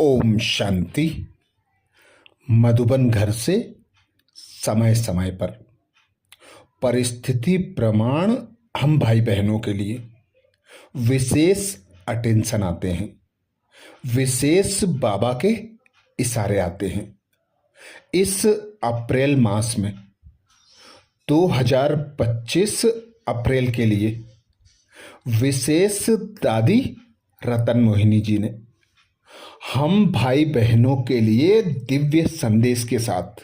ओम शांति। मधुबन घर से समय समय पर परिस्थिति प्रमाण हम भाई बहनों के लिए विशेष अटेंशन आते हैं, विशेष बाबा के इशारे आते हैं। इस अप्रैल मास में 2025 अप्रैल के लिए विशेष दादी रतन मोहिनी जी ने हम भाई बहनों के लिए दिव्य संदेश के साथ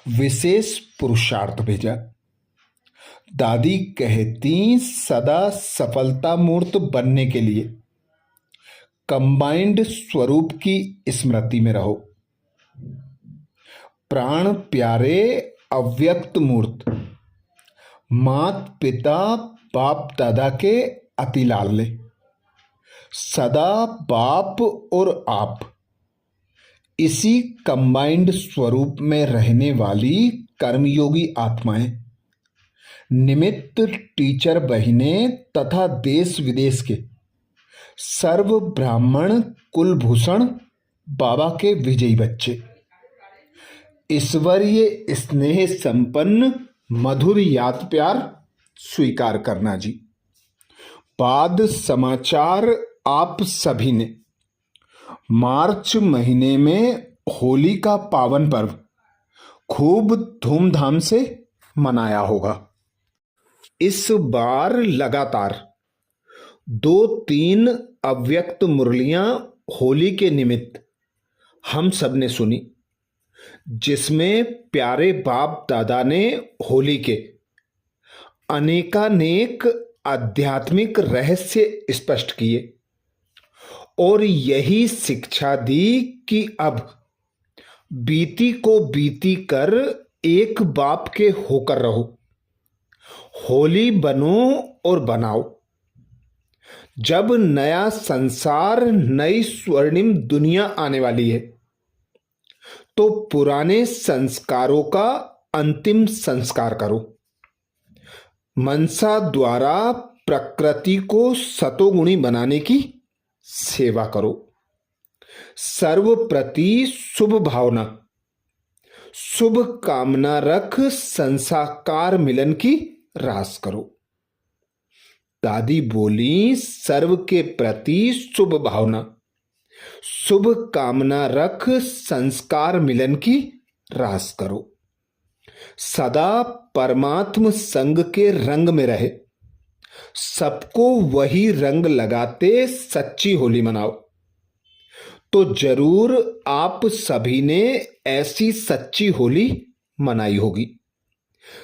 विशेष पुरुषार्थ भेजा। दादी कहती, सदा सफलता मूर्त बनने के लिए कंबाइंड स्वरूप की स्मृति में रहो। प्राण प्यारे अव्यक्त मूर्त मात पिता बाप दादा के अति लाडले, सदा बाप और आप इसी कंबाइंड स्वरूप में रहने वाली कर्मयोगी आत्माएं, निमित्त टीचर बहिनें तथा देश विदेश के सर्व ब्राह्मण कुलभूषण बाबा के विजयी बच्चे, ईश्वरीय स्नेह संपन्न मधुर याद प्यार स्वीकार करना जी। बाद समाचार आप सभी ने मार्च महीने में होली का पावन पर्व खूब धूमधाम से मनाया होगा। इस बार लगातार 2-3 अव्यक्त मुरलियां होली के निमित्त हम सब ने सुनी, जिसमें प्यारे बाप दादा ने होली के अनेकानेक आध्यात्मिक रहस्य स्पष्ट किए और यही शिक्षा दी कि अब बीती को बीती कर एक बाप के होकर रहो, होली बनो और बनाओ। जब नया संसार, नई स्वर्णिम दुनिया आने वाली है तो पुराने संस्कारों का अंतिम संस्कार करो। मनसा द्वारा प्रकृति को सतोगुणी बनाने की सेवा करो। सर्वप्रति शुभ भावना, शुभ कामना रख संसाकार मिलन की रास करो। दादी बोली, सर्व के प्रति शुभ भावना, शुभ कामना रख संस्कार मिलन की रास करो। सदा परमात्म संग के रंग में रहे, सबको वही रंग लगाते सच्ची होली मनाओ। तो जरूर आप सभी ने ऐसी सच्ची होली मनाई होगी।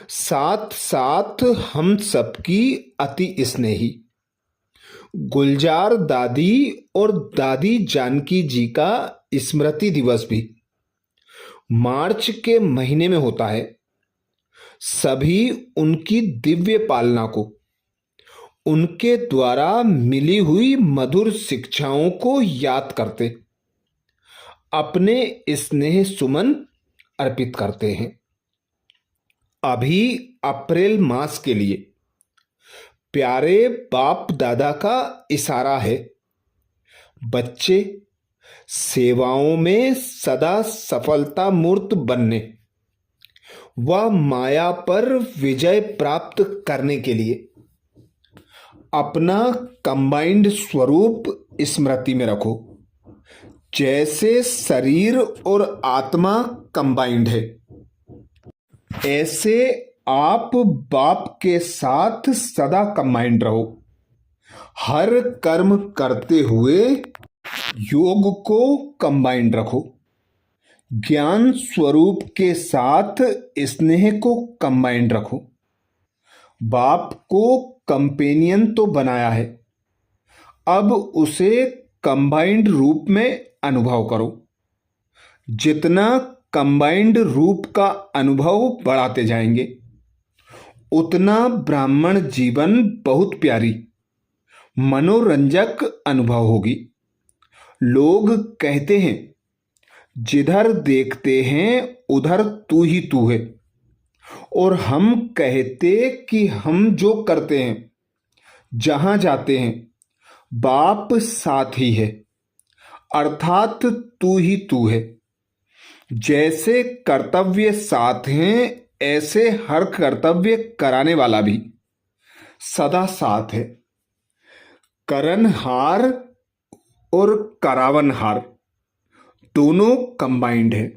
साथ साथ हम सबकी अति स्नेही गुलजार दादी और दादी जानकी जी का स्मृति दिवस भी मार्च के महीने में होता है। सभी उनकी दिव्य पालना को, उनके द्वारा मिली हुई मधुर शिक्षाओं को याद करते, अपने स्नेह सुमन अर्पित करते हैं। अभी अप्रैल मास के लिए प्यारे बाप दादा का इशारा है, बच्चे सेवाओं में सदा सफलता मूर्त बनने व माया पर विजय प्राप्त करने के लिए अपना कंबाइंड स्वरूप स्मृति में रखो। जैसे शरीर और आत्मा कंबाइंड है, ऐसे आप बाप के साथ सदा कंबाइंड रहो। हर कर्म करते हुए योग को कंबाइंड रखो। ज्ञान स्वरूप के साथ स्नेह को कंबाइंड रखो। बाप को कंपेनियन तो बनाया है, अब उसे कंबाइंड रूप में अनुभव करो। जितना कंबाइंड रूप का अनुभव बढ़ाते जाएंगे, उतना ब्राह्मण जीवन बहुत प्यारी मनोरंजक अनुभव होगी। लोग कहते हैं, जिधर देखते हैं उधर तू ही तू है, और हम कहते कि हम जो करते हैं, जहां जाते हैं, बाप साथ ही है। अर्थात तू ही तू है। जैसे कर्तव्य साथ हैं, ऐसे हर कर्तव्य कराने वाला भी सदा साथ है। करनहार और करावनहार दोनों कंबाइंड है।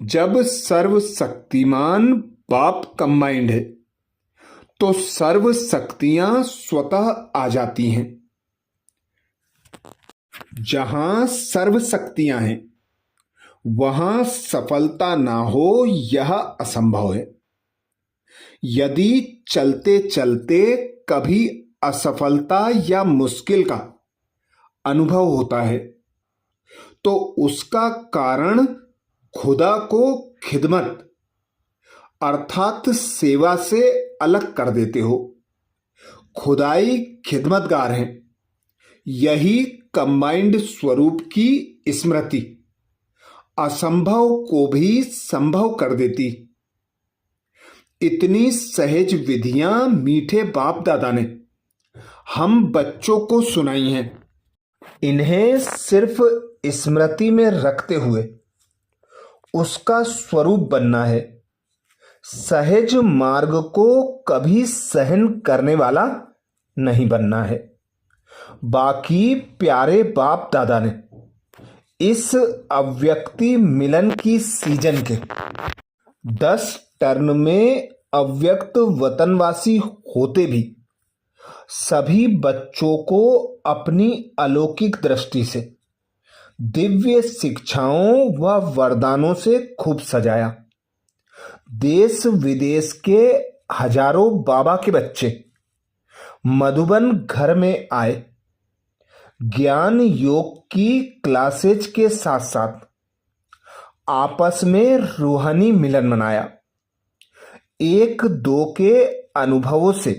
जब सर्वशक्तिमान बाप कंबाइंड है तो सर्व शक्तियां स्वतः आ जाती हैं। जहां सर्व शक्तियां हैं वहां सफलता ना हो यह असंभव है। यदि चलते चलते कभी असफलता या मुश्किल का अनुभव होता है तो उसका कारण खुदा को खिदमत अर्थात सेवा से अलग कर देते हो। खुदाई खिदमतगार हैं। यही कंबाइंड स्वरूप की स्मृति असंभव को भी संभव कर देती। इतनी सहज विधियां मीठे बाप दादा ने हम बच्चों को सुनाई हैं। इन्हें सिर्फ स्मृति में रखते हुए उसका स्वरूप बनना है। सहज मार्ग को कभी सहन करने वाला नहीं बनना है। बाकी प्यारे बाप दादा ने इस अव्यक्ति मिलन की सीजन के 10 टर्न में अव्यक्त वतनवासी होते भी सभी बच्चों को अपनी अलौकिक दृष्टि से दिव्य शिक्षाओं व वरदानों से खूब सजाया। देश विदेश के हजारों बाबा के बच्चे मधुबन घर में आए। ज्ञान योग की क्लासेज के साथ साथ आपस में रूहानी मिलन मनाया। एक दो के अनुभवों से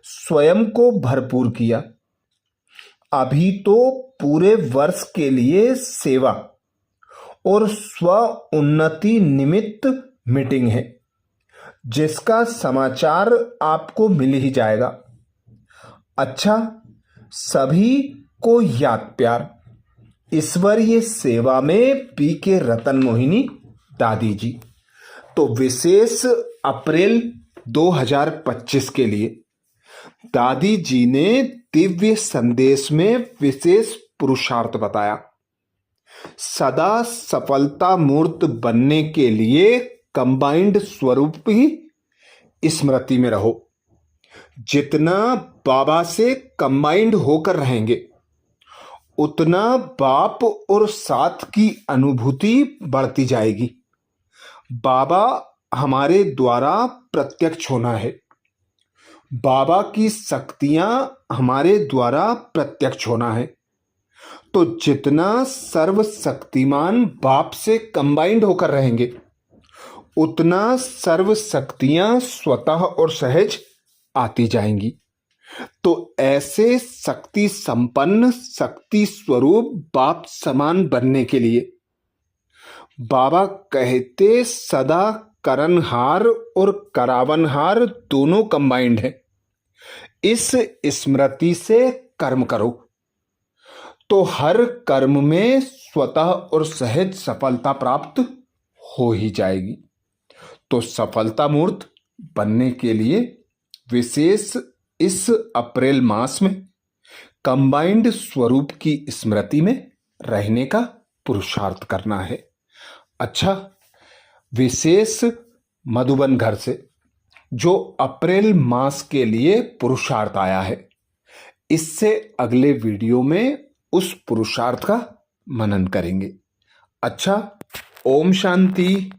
स्वयं को भरपूर किया। अभी तो पूरे वर्ष के लिए सेवा और स्व उन्नति निमित्त मीटिंग है, जिसका समाचार आपको मिल ही जाएगा। अच्छा, सभी को याद प्यार। ईश्वरीय सेवा में पी के रतन मोहिनी दादी जी। तो विशेष अप्रैल 2025 के लिए दादी जी ने दिव्य संदेश में विशेष पुरुषार्थ बताया। सदा सफलता मूर्त बनने के लिए कंबाइंड स्वरूप ही स्मृति में रहो। जितना बाबा से कंबाइंड होकर रहेंगे उतना बाप और साथ की अनुभूति बढ़ती जाएगी। बाबा हमारे द्वारा प्रत्यक्ष होना है। बाबा की शक्तियां हमारे द्वारा प्रत्यक्ष होना है। तो जितना सर्वशक्तिमान बाप से कंबाइंड होकर रहेंगे उतना सर्व शक्तियां स्वतः और सहज आती जाएंगी। तो ऐसे शक्ति संपन्न शक्ति स्वरूप बाप समान बनने के लिए बाबा कहते सदा करनहार और करावनहार दोनों कंबाइंड है। इस स्मृति से कर्म करो तो हर कर्म में स्वतः और सहज सफलता प्राप्त हो ही जाएगी। तो सफलता मूर्त बनने के लिए विशेष इस अप्रैल मास में कंबाइंड स्वरूप की स्मृति में रहने का पुरुषार्थ करना है। अच्छा, विशेष मधुबन घर से जो अप्रैल मास के लिए पुरुषार्थ आया है, इससे अगले वीडियो में उस पुरुषार्थ का मनन करेंगे। अच्छा, ओम शांति।